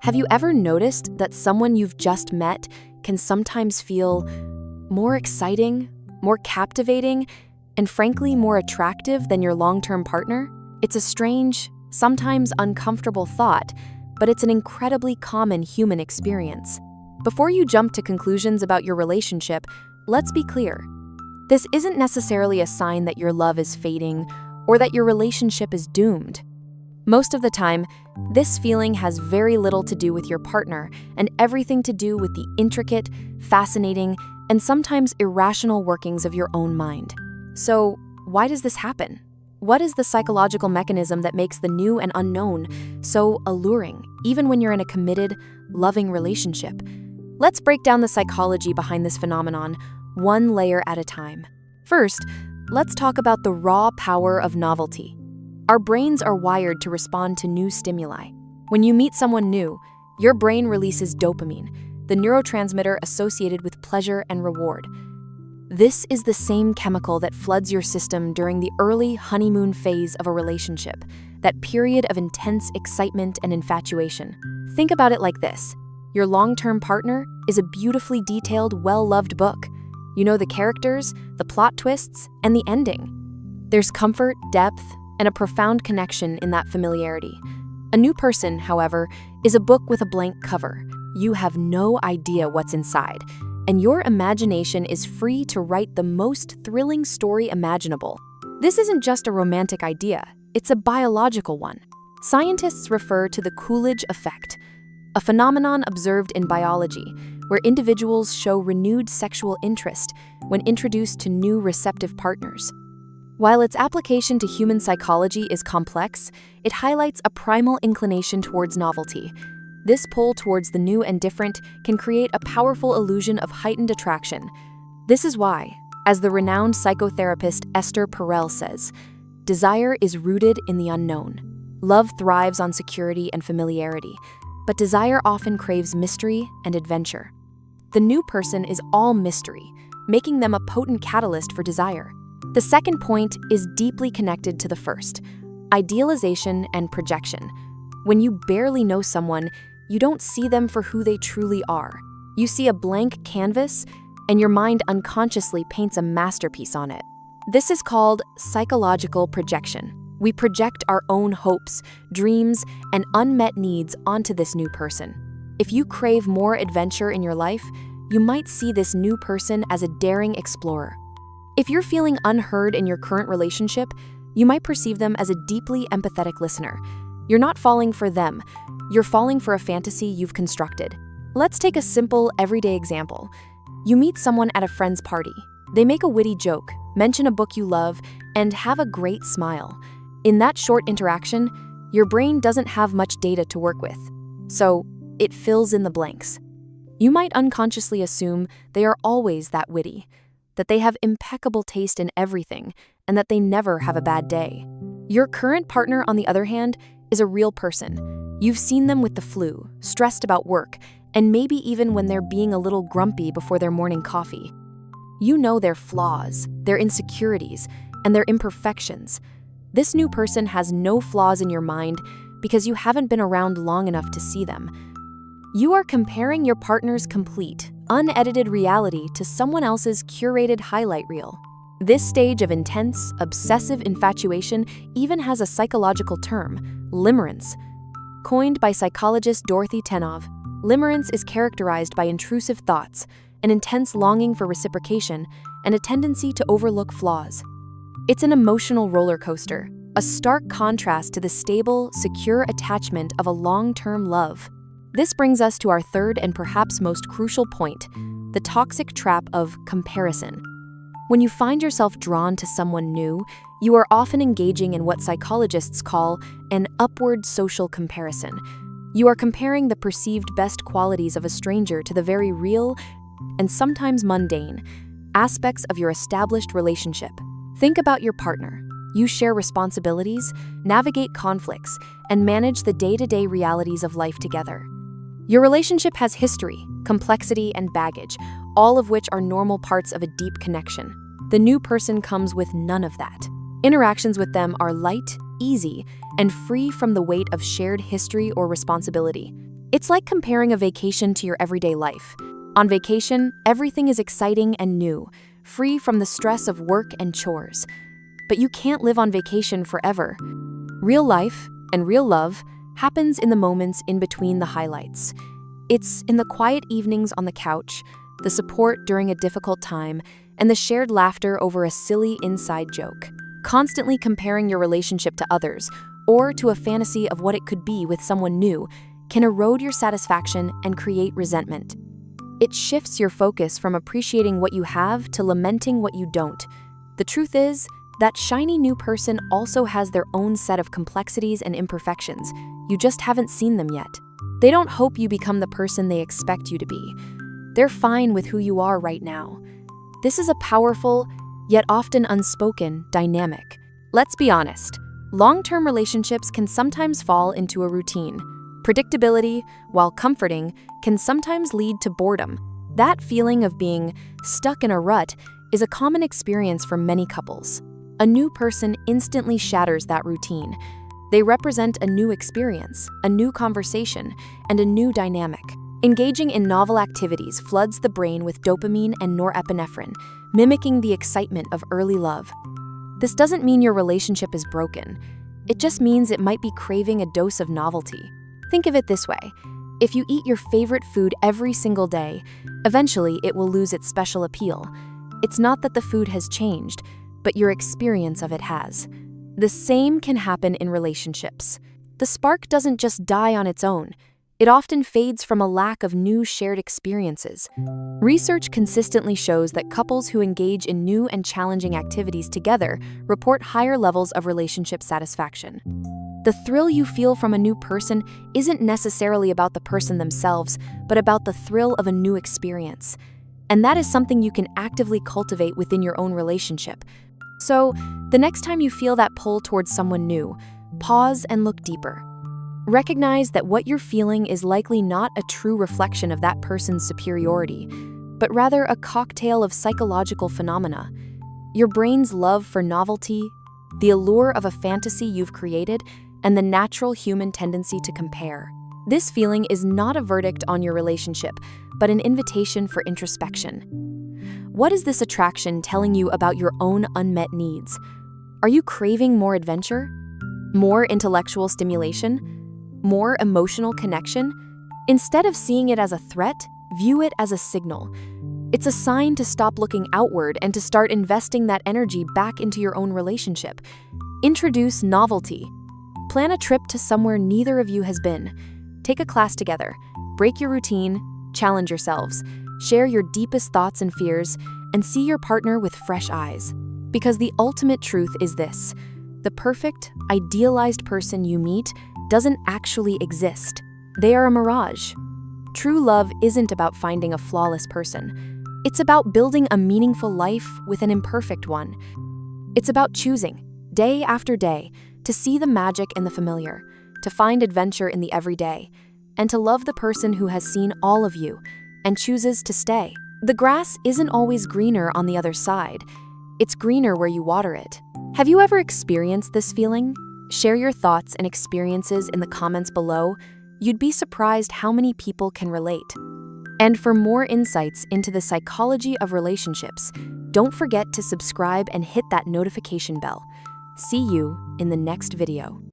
Have you ever noticed that someone you've just met can sometimes feel more exciting, more captivating, and frankly more attractive than your long-term partner? It's a strange, sometimes uncomfortable thought, but it's an incredibly common human experience. Before you jump to conclusions about your relationship, let's be clear. This isn't necessarily a sign that your love is fading or that your relationship is doomed. Most of the time, this feeling has very little to do with your partner and everything to do with the intricate, fascinating, and sometimes irrational workings of your own mind. So, why does this happen? What is the psychological mechanism that makes the new and unknown so alluring, even when you're in a committed, loving relationship? Let's break down the psychology behind this phenomenon, one layer at a time. First, let's talk about the raw power of novelty. Our brains are wired to respond to new stimuli. When you meet someone new, your brain releases dopamine, the neurotransmitter associated with pleasure and reward. This is the same chemical that floods your system during the early honeymoon phase of a relationship, that period of intense excitement and infatuation. Think about it like this. Your long-term partner is a beautifully detailed, well-loved book. You know the characters, the plot twists, and the ending. There's comfort, depth, and a profound connection in that familiarity. A new person, however, is a book with a blank cover. You have no idea what's inside, and your imagination is free to write the most thrilling story imaginable. This isn't just a romantic idea, it's a biological one. Scientists refer to the Coolidge Effect, a phenomenon observed in biology where individuals show renewed sexual interest when introduced to new receptive partners. While its application to human psychology is complex, it highlights a primal inclination towards novelty. This pull towards the new and different can create a powerful illusion of heightened attraction. This is why, as the renowned psychotherapist Esther Perel says, desire is rooted in the unknown. Love thrives on security and familiarity, but desire often craves mystery and adventure. The new person is all mystery, making them a potent catalyst for desire. The second point is deeply connected to the first: idealization and projection. When you barely know someone, you don't see them for who they truly are. You see a blank canvas, and your mind unconsciously paints a masterpiece on it. This is called psychological projection. We project our own hopes, dreams, and unmet needs onto this new person. If you crave more adventure in your life, you might see this new person as a daring explorer. If you're feeling unheard in your current relationship, you might perceive them as a deeply empathetic listener. You're not falling for them, you're falling for a fantasy you've constructed. Let's take a simple, everyday example. You meet someone at a friend's party. They make a witty joke, mention a book you love, and have a great smile. In that short interaction, your brain doesn't have much data to work with, so it fills in the blanks. You might unconsciously assume they are always that witty, that they have impeccable taste in everything, and that they never have a bad day. Your current partner, on the other hand, is a real person. You've seen them with the flu, stressed about work, and maybe even when they're being a little grumpy before their morning coffee. You know their flaws, their insecurities, and their imperfections. This new person has no flaws in your mind because you haven't been around long enough to see them. You are comparing your partner's complete, unedited reality to someone else's curated highlight reel. This stage of intense, obsessive infatuation even has a psychological term, limerence. Coined by psychologist Dorothy Tenov, limerence is characterized by intrusive thoughts, an intense longing for reciprocation, and a tendency to overlook flaws. It's an emotional roller coaster, a stark contrast to the stable, secure attachment of a long-term love. This brings us to our third and perhaps most crucial point, the toxic trap of comparison. When you find yourself drawn to someone new, you are often engaging in what psychologists call an upward social comparison. You are comparing the perceived best qualities of a stranger to the very real, and sometimes mundane, aspects of your established relationship. Think about your partner. You share responsibilities, navigate conflicts, and manage the day-to-day realities of life together. Your relationship has history, complexity, and baggage, all of which are normal parts of a deep connection. The new person comes with none of that. Interactions with them are light, easy, and free from the weight of shared history or responsibility. It's like comparing a vacation to your everyday life. On vacation, everything is exciting and new, free from the stress of work and chores. But you can't live on vacation forever. Real life and real love happens in the moments in between the highlights. It's in the quiet evenings on the couch, the support during a difficult time, and the shared laughter over a silly inside joke. Constantly comparing your relationship to others, or to a fantasy of what it could be with someone new, can erode your satisfaction and create resentment. It shifts your focus from appreciating what you have to lamenting what you don't. The truth is, that shiny new person also has their own set of complexities and imperfections. You just haven't seen them yet. They don't hope you become the person they expect you to be. They're fine with who you are right now. This is a powerful, yet often unspoken, dynamic. Let's be honest. Long-term relationships can sometimes fall into a routine. Predictability, while comforting, can sometimes lead to boredom. That feeling of being stuck in a rut is a common experience for many couples. A new person instantly shatters that routine. They represent a new experience, a new conversation, and a new dynamic. Engaging in novel activities floods the brain with dopamine and norepinephrine, mimicking the excitement of early love. This doesn't mean your relationship is broken. It just means it might be craving a dose of novelty. Think of it this way. If you eat your favorite food every single day, eventually it will lose its special appeal. It's not that the food has changed, but your experience of it has. The same can happen in relationships. The spark doesn't just die on its own. It often fades from a lack of new shared experiences. Research consistently shows that couples who engage in new and challenging activities together report higher levels of relationship satisfaction. The thrill you feel from a new person isn't necessarily about the person themselves, but about the thrill of a new experience. And that is something you can actively cultivate within your own relationship. So, the next time you feel that pull towards someone new, pause and look deeper. Recognize that what you're feeling is likely not a true reflection of that person's superiority, but rather a cocktail of psychological phenomena. Your brain's love for novelty, the allure of a fantasy you've created, and the natural human tendency to compare. This feeling is not a verdict on your relationship, but an invitation for introspection. What is this attraction telling you about your own unmet needs? Are you craving more adventure? More intellectual stimulation? More emotional connection? Instead of seeing it as a threat, view it as a signal. It's a sign to stop looking outward and to start investing that energy back into your own relationship. Introduce novelty. Plan a trip to somewhere neither of you has been. Take a class together. Break your routine. Challenge yourselves. Share your deepest thoughts and fears, and see your partner with fresh eyes. Because the ultimate truth is this: the perfect, idealized person you meet doesn't actually exist. They are a mirage. True love isn't about finding a flawless person. It's about building a meaningful life with an imperfect one. It's about choosing, day after day, to see the magic in the familiar, to find adventure in the everyday, and to love the person who has seen all of you and chooses to stay. The grass isn't always greener on the other side. It's greener where you water it. Have you ever experienced this feeling? Share your thoughts and experiences in the comments below. You'd be surprised how many people can relate. And for more insights into the psychology of relationships, don't forget to subscribe and hit that notification bell. See you in the next video.